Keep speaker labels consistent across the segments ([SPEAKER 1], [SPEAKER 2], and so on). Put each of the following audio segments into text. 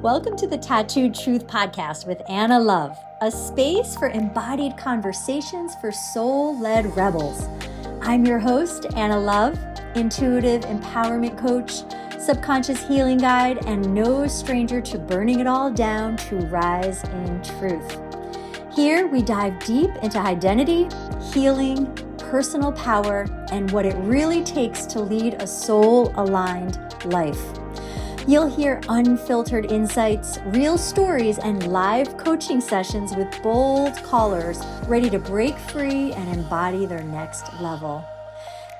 [SPEAKER 1] Welcome to the Tattooed Truth Podcast with Anna Love, a space for embodied conversations for soul-led rebels. I'm your host, Anna Love, intuitive empowerment coach, subconscious healing guide, and no stranger to burning it all down to rise in truth. Here, we dive deep into identity, healing, personal power, and what it really takes to lead a soul-aligned life. You'll hear unfiltered insights, real stories, and live coaching sessions with bold callers ready to break free and embody their next level.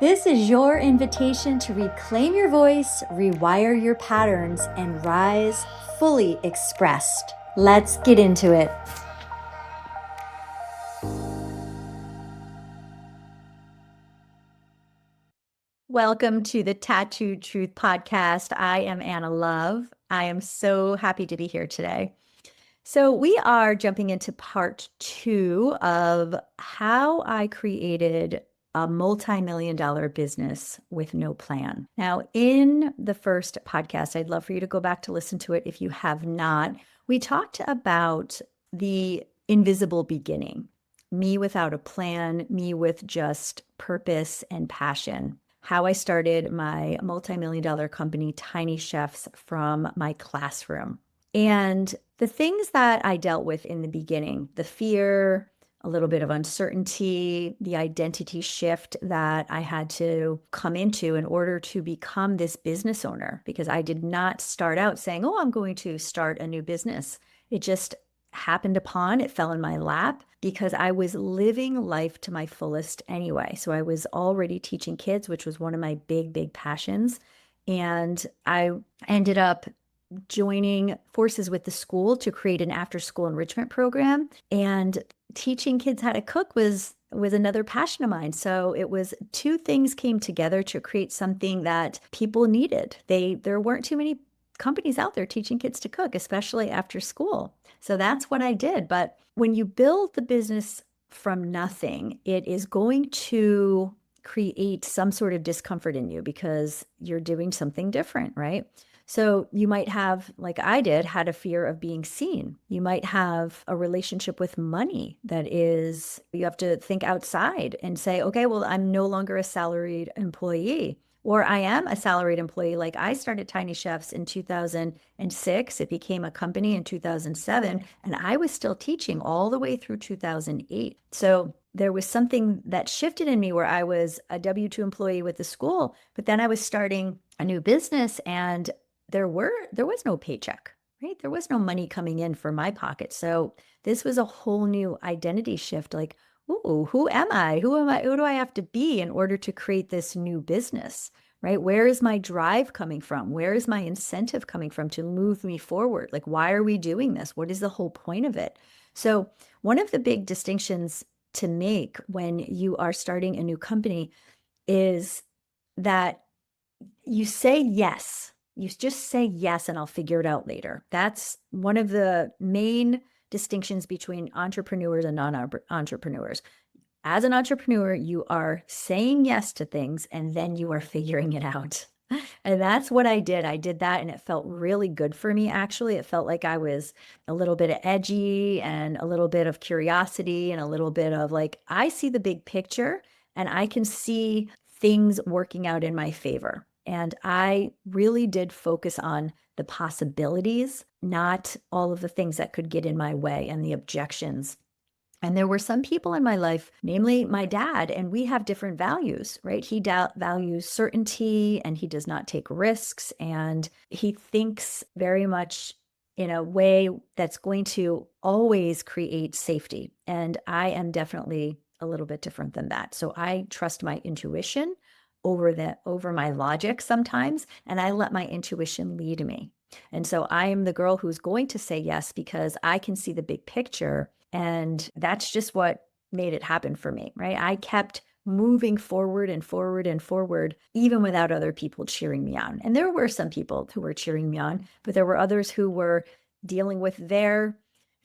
[SPEAKER 1] This is your invitation to reclaim your voice, rewire your patterns, and rise fully expressed. Let's get into it. Welcome to the Tattooed Truth Podcast. I am Anna Love. I am so happy to be here today. So we are jumping into part 2 of how I created a multi-million-dollar business with no plan. Now, in the first podcast, I'd love for you to go back to listen to it if you have not. We talked about the invisible beginning, me without a plan, me with just purpose and passion. How I started my multi-million-dollar company, Tiny Chefs, from my classroom. And the things that I dealt with in the beginning, the fear, a little bit of uncertainty, the identity shift that I had to come into in order to become this business owner, because I did not start out saying, oh, I'm going to start a new business. It just happened upon, it fell in my lap because I was living life to my fullest anyway. So I was already teaching kids, which was one of my big passions. And I ended up joining forces with the school to create an after-school enrichment program. And teaching kids how to cook was another passion of mine. So it was two things came together to create something that people needed. There weren't too many companies out there teaching kids to cook, especially after school. So that's what I did. But when you build the business from nothing, it is going to create some sort of discomfort in you because you're doing something different, right? So you might have, like I did, had a fear of being seen. You might have a relationship with money that is, you have to think outside and say, okay, well, I'm no longer a salaried employee. Or I am a salaried employee. Like I started Tiny Chefs in 2006. It became a company in 2007. And I was still teaching all the way through 2008. So there was something that shifted in me where I was a W-2 employee with the school, but then I was starting a new business and there was no paycheck, right? There was no money coming in for my pocket. So this was a whole new identity shift. Like, ooh, who am I? Who am I? Who do I have to be in order to create this new business, right? Where is my drive coming from? Where is my incentive coming from to move me forward? Like, why are we doing this? What is the whole point of it? So one of the big distinctions to make when you are starting a new company is that you say yes. You just say yes and I'll figure it out later. That's one of the main distinctions between entrepreneurs and non-entrepreneurs. As an entrepreneur, you are saying yes to things and then you are figuring it out. And that's what I did. I did that and it felt really good for me, actually. It felt like I was a little bit of edgy and a little bit of curiosity and a little bit of like, I see the big picture and I can see things working out in my favor. And I really did focus on the possibilities, not all of the things that could get in my way and the objections. And there were some people in my life, namely my dad, and we have different values, right? He values certainty and he does not take risks. And he thinks very much in a way that's going to always create safety. And I am definitely a little bit different than that. So I trust my intuition over my logic sometimes, and I let my intuition lead me. And so I am the girl who's going to say yes because I can see the big picture. And that's just what made it happen for me, right? I kept moving forward and forward and forward, even without other people cheering me on. And there were some people who were cheering me on, but there were others who were dealing with their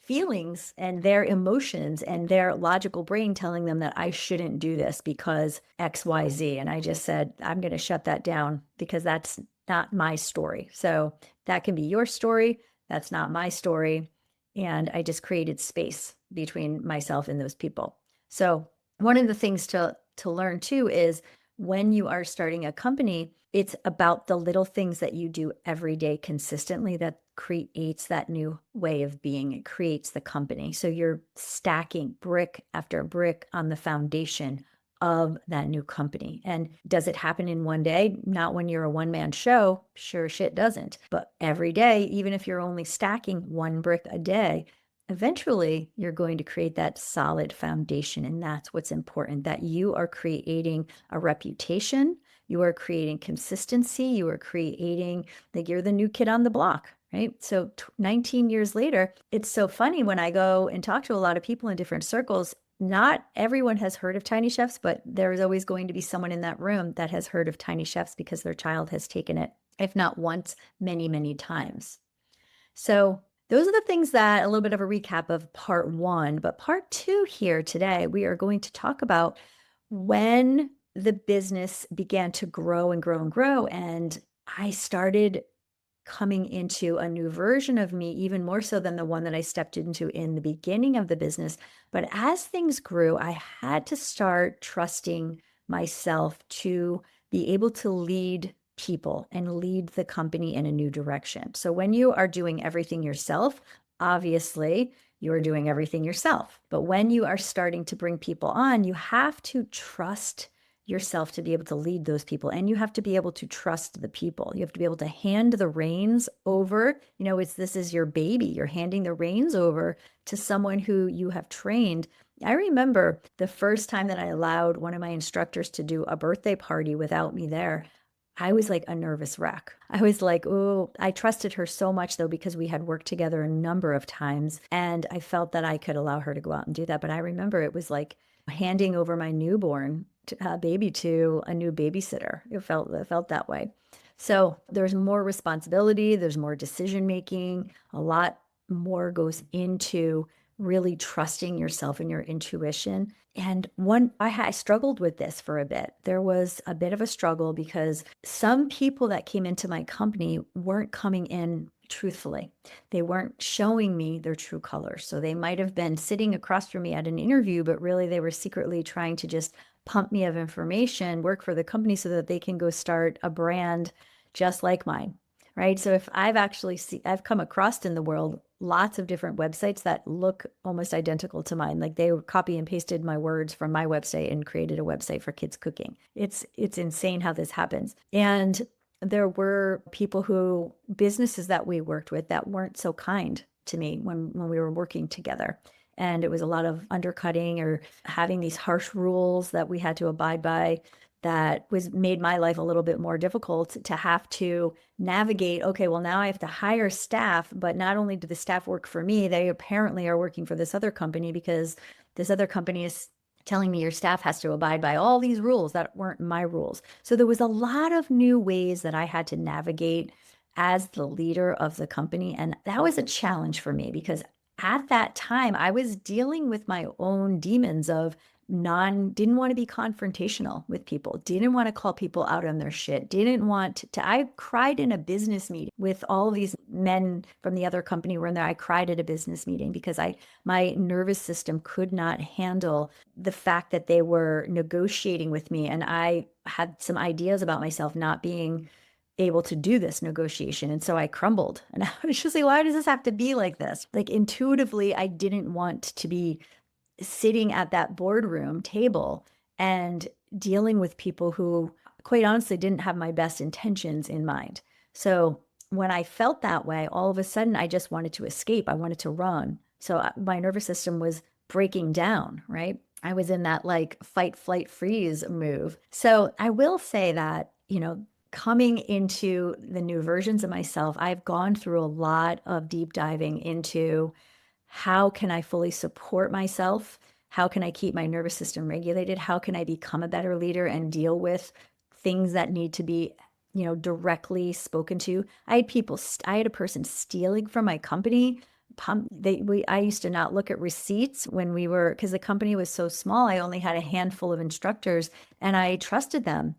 [SPEAKER 1] feelings and their emotions and their logical brain telling them that I shouldn't do this because XYZ. And I just said, I'm going to shut that down because that's not my story. So that can be your story. That's not my story. And I just created space between myself and those people. So one of the things to learn too is when you are starting a company, it's about the little things that you do every day consistently that creates that new way of being. It creates the company. So you're stacking brick after brick on the foundation of that new company. And does it happen in one day? Not when you're a one-man show. Sure shit doesn't. But every day, even if you're only stacking one brick a day, eventually you're going to create that solid foundation. And that's what's important, that you are creating a reputation, you are creating consistency, you are creating like you're the new kid on the block, right? So 19 years later, it's so funny when I go and talk to a lot of people in different circles. Not everyone has heard of Tiny Chefs, but there is always going to be someone in that room that has heard of Tiny Chefs because their child has taken it, if not once, many, many times. So those are the things that a little bit of a recap of part one. But part two here today, we are going to talk about when the business began to grow and grow and grow. And I started coming into a new version of me, even more so than the one that I stepped into in the beginning of the business. But as things grew, I had to start trusting myself to be able to lead people and lead the company in a new direction. So when you are doing everything yourself, obviously you are doing everything yourself. But when you are starting to bring people on, you have to trust yourself to be able to lead those people, and you have to be able to trust the people. You have to be able to hand the reins over. This is your baby. You're handing the reins over to someone who you have trained. I remember the first time that I allowed one of my instructors to do a birthday party without me there. I was like a nervous wreck. I was like, oh, I trusted her so much though, because we had worked together a number of times and I felt that I could allow her to go out and do that. But I remember it was like handing over my newborn baby to a new babysitter. It felt that way. So there's more responsibility, there's more decision making, a lot more goes into really trusting yourself and your intuition. And I struggled with this for a bit. There was a bit of a struggle because some people that came into my company weren't coming in truthfully. They weren't showing me their true colors. So they might have been sitting across from me at an interview, but really they were secretly trying to just pump me of information, work for the company so that they can go start a brand just like mine, right? So if I've come across in the world lots of different websites that look almost identical to mine. Like they copy and pasted my words from my website and created a website for kids cooking. It's insane how this happens. And there were businesses that we worked with that weren't so kind to me when we were working together. And it was a lot of undercutting or having these harsh rules that we had to abide by that made my life a little bit more difficult to have to navigate. Okay, well, now I have to hire staff, but not only do the staff work for me, they apparently are working for this other company because this other company is telling me your staff has to abide by all these rules that weren't my rules. So there was a lot of new ways that I had to navigate as the leader of the company. And that was a challenge for me because at that time, I was dealing with my own demons of didn't want to be confrontational with people, didn't want to call people out on their shit, I cried in a business meeting with all of these men from the other company were in there. I cried at a business meeting because my nervous system could not handle the fact that they were negotiating with me. And I had some ideas about myself not being able to do this negotiation. And so I crumbled. And I was just like, why does this have to be like this? Like intuitively, I didn't want to be sitting at that boardroom table and dealing with people who, quite honestly, didn't have my best intentions in mind. So when I felt that way, all of a sudden, I just wanted to escape. I wanted to run. So my nervous system was breaking down, right? I was in that like fight, flight, freeze move. So I will say that, coming into the new versions of myself, I've gone through a lot of deep diving into how can I fully support myself? How can I keep my nervous system regulated? How can I become a better leader and deal with things that need to be, directly spoken to? I had a person stealing from my company. I used to not look at receipts because the company was so small. I only had a handful of instructors and I trusted them.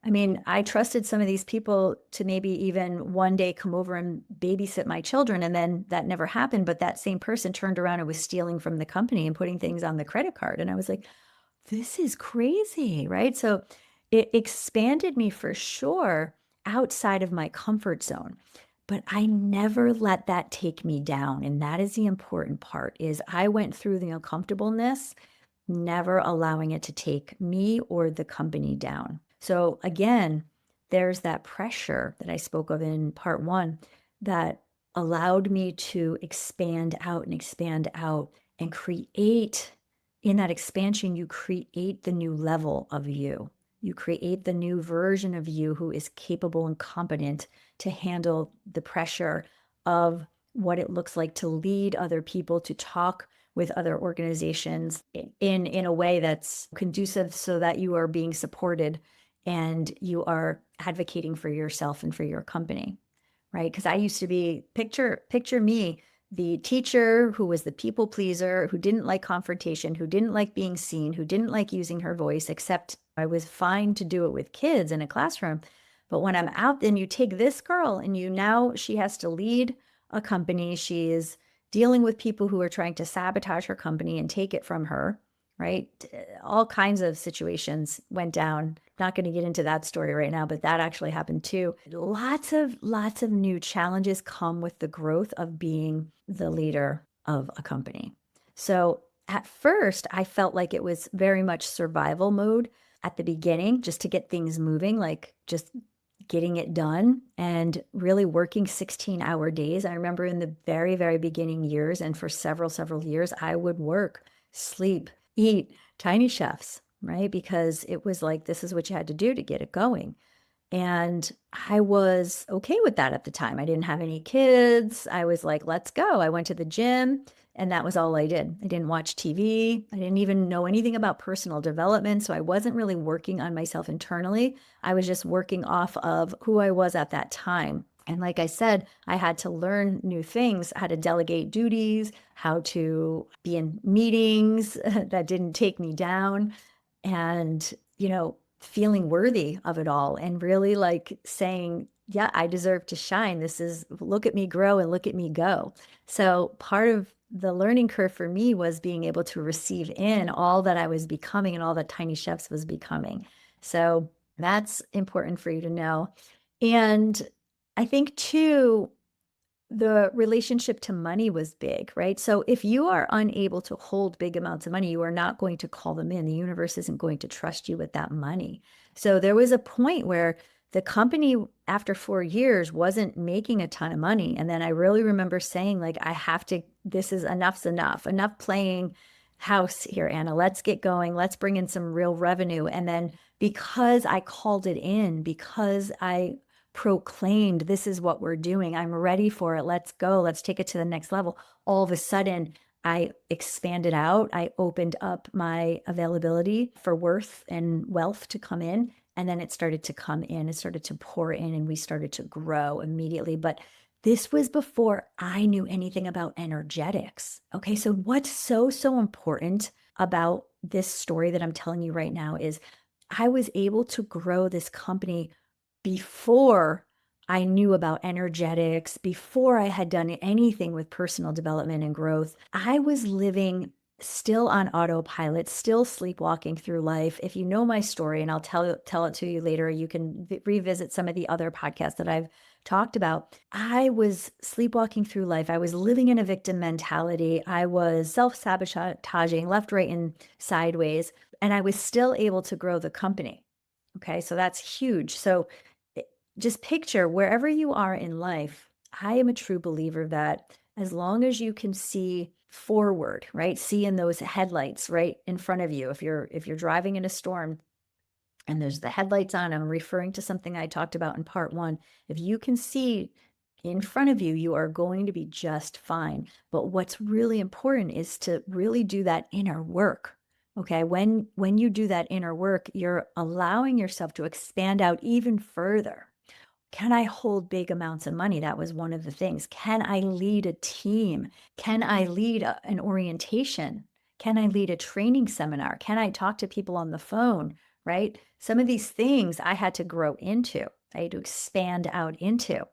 [SPEAKER 1] I mean, I trusted some of these people to maybe even one day come over and babysit my children, and then that never happened. But that same person turned around and was stealing from the company and putting things on the credit card. And I was like, this is crazy, right? So it expanded me for sure outside of my comfort zone. But I never let that take me down. And that is the important part is I went through the uncomfortableness, never allowing it to take me or the company down. So again, there's that pressure that I spoke of in part one that allowed me to expand out and create. In that expansion, you create the new level of you. You create the new version of you who is capable and competent to handle the pressure of what it looks like to lead other people, to talk with other organizations in a way that's conducive so that you are being supported and you are advocating for yourself and for your company, right? Because I used to be picture me, the teacher who was the people pleaser, who didn't like confrontation, who didn't like being seen, who didn't like using her voice, except I was fine to do it with kids in a classroom. But when I'm out, then you take this girl and now she has to lead a company. She is dealing with people who are trying to sabotage her company and take it from her, right? All kinds of situations went down. Not going to get into that story right now, but that actually happened too. Lots of new challenges come with the growth of being the leader of a company. So at first, I felt like it was very much survival mode at the beginning, just to get things moving, like just getting it done and really working 16-hour days. I remember in the very, very beginning years and for several years, I would work, sleep, eat tiny chefs, right? Because it was like, this is what you had to do to get it going. And I was okay with that at the time. I didn't have any kids. I was like, let's go. I went to the gym and that was all I did. I didn't watch TV. I didn't even know anything about personal development. So I wasn't really working on myself internally. I was just working off of who I was at that time. And like I said, I had to learn new things, how to delegate duties, how to be in meetings that didn't take me down. And, feeling worthy of it all and really like saying, yeah, I deserve to shine. This is look at me grow and look at me go. So part of the learning curve for me was being able to receive in all that I was becoming and all that Tiny Chefs was becoming. So that's important for you to know. And I think too, the relationship to money was big, right? So if you are unable to hold big amounts of money, you are not going to call them in. The universe isn't going to trust you with that money. So there was a point where the company, after 4 years, wasn't making a ton of money. And then I really remember saying, like, I have to, this is enough, enough playing house here, Anna. Let's get going. Let's bring in some real revenue. And then because I called it in, because I proclaimed, this is what we're doing, I'm ready for it, let's go, let's take it to the next level, all of a sudden I expanded out. I opened up my availability for worth and wealth to come in. And then it started to come in, it started to pour in, and we started to grow immediately. But this was before I knew anything about energetics. Okay, so what's so important about this story that I'm telling you right now is I was able to grow this company before I knew about energetics, before I had done anything with personal development and growth. I was living still on autopilot, still sleepwalking through life. If you know my story, and I'll tell it to you later, you can revisit some of the other podcasts that I've talked about. I was sleepwalking through life. I was living in a victim mentality. I was self-sabotaging left, right, and sideways, and I was still able to grow the company. Okay, so that's huge. So just picture wherever you are in life. I am a true believer that as long as you can see forward, right? See in those headlights right in front of you. If you're driving in a storm and there's the headlights on, I'm referring to something I talked about in part one. If you can see in front of you, you are going to be just fine. But what's really important is to really do that inner work. Okay, when you do that inner work, you're allowing yourself to expand out even further. Can I hold big amounts of money? That was one of the things. Can I lead a team? Can I lead an orientation? Can I lead a training seminar? Can I talk to people on the phone? right? Some of these things I had to grow into, I had to expand out into.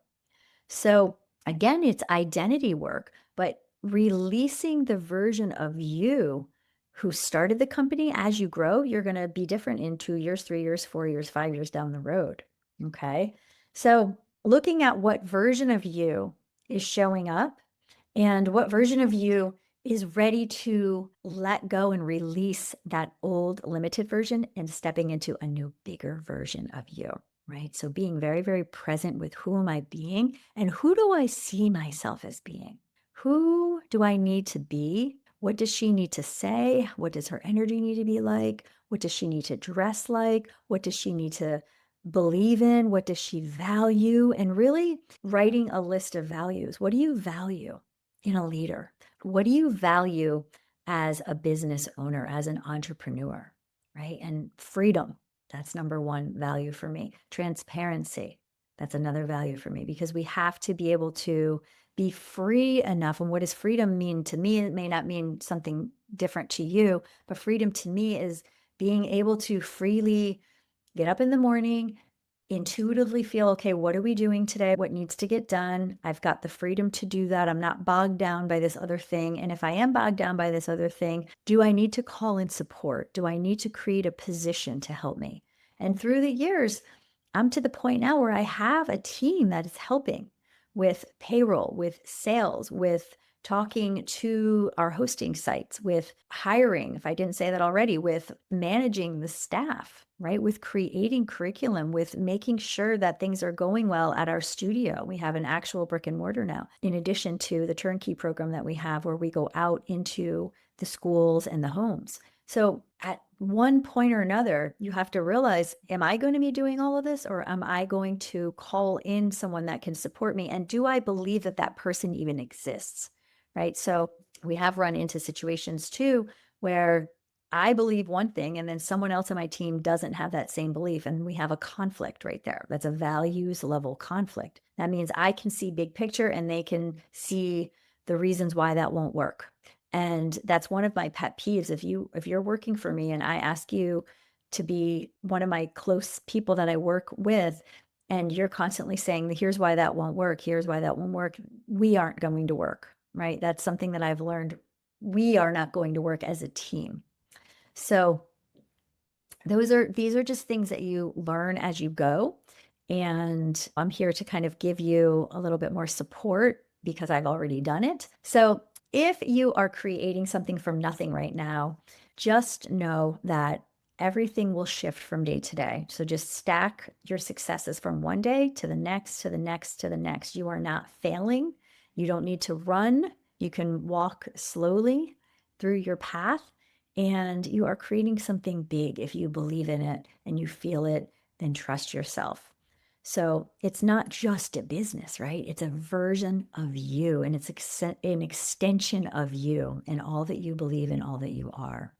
[SPEAKER 1] So again, it's identity work, but releasing the version of you who started the company. As you grow, you're going to be different in 2 years, 3 years, 4 years, 5 years down the road. Okay. So looking at what version of you is showing up and what version of you is ready to let go and release that old limited version and stepping into a new, bigger version of you. Right. So being very, very present with who am I being and who do I see myself as being? Who do I need to be? What does she need to say? What does her energy need to be like? What does she need to dress like? What does she need to believe in? What does she value? And really writing a list of values. What do you value in a leader? What do you value as a business owner, as an entrepreneur? Right. And freedom. That's number one value for me. Transparency. That's another value for me because we have to be able to be free enough. And what does freedom mean to me? It may not mean something different to you, but freedom to me is being able to freely get up in the morning, intuitively feel, okay, what are we doing today? What needs to get done? I've got the freedom to do that. I'm not bogged down by this other thing. And if I am bogged down by this other thing, do I need to call in support? Do I need to create a position to help me? And through the years, I'm to the point now where I have a team that is helping with payroll, with sales, with talking to our hosting sites, with hiring, if I didn't say that already, with managing the staff, right? With creating curriculum, with making sure that things are going well at our studio. We have an actual brick and mortar now, in addition to the turnkey program that we have where we go out into the schools and the homes. So at one point or another, you have to realize, am I going to be doing all of this or am I going to call in someone that can support me? And do I believe that that person even exists? Right. So we have run into situations too where I believe one thing and then someone else on my team doesn't have that same belief. And we have a conflict right there. That's a values level conflict. That means I can see big picture and they can see the reasons why that won't work. And that's one of my pet peeves. If you're working for me and I ask you to be one of my close people that I work with, and you're constantly saying, here's why that won't work, here's why that won't work, we aren't going to work, right? That's something that I've learned. We are not going to work as a team. So these are just things that you learn as you go. And I'm here to kind of give you a little bit more support because I've already done it. So if you are creating something from nothing right now, just know that everything will shift from day to day. So just stack your successes from one day to the next, to the next, to the next. You are not failing. You don't need to run. You can walk slowly through your path. And you are creating something big. If you believe in it and you feel it, then trust yourself. So it's not just a business, right? It's a version of you and it's an extension of you and all that you believe in, all that you are.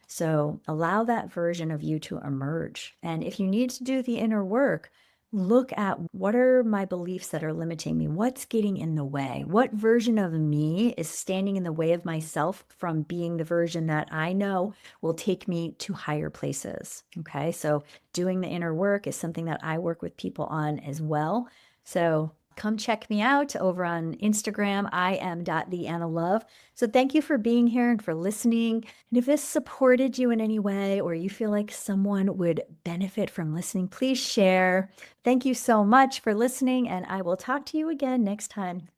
[SPEAKER 1] So allow that version of you to emerge. And if you need to do the inner work, look at what are my beliefs that are limiting me? What's getting in the way? What version of me is standing in the way of myself from being the version that I know will take me to higher places? Okay. So doing the inner work is something that I work with people on as well. So come check me out over on Instagram. I am .theannalove. So thank you for being here and for listening. And if this supported you in any way, or you feel like someone would benefit from listening, please share. Thank you so much for listening, and I will talk to you again next time.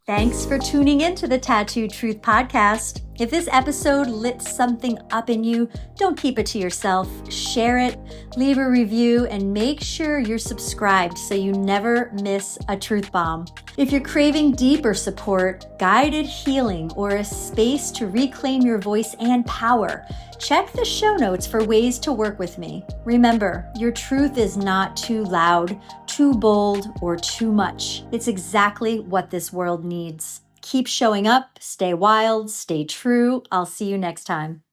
[SPEAKER 1] Thanks for tuning in to the Tattoo Truth Podcast. If this episode lit something up in you, don't keep it to yourself. Share it, leave a review, and make sure you're subscribed so you never miss a truth bomb. If you're craving deeper support, guided healing, or a space to reclaim your voice and power, check the show notes for ways to work with me. Remember, your truth is not too loud, too bold, or too much. It's exactly what this world needs. Keep showing up, stay wild, stay true. I'll see you next time.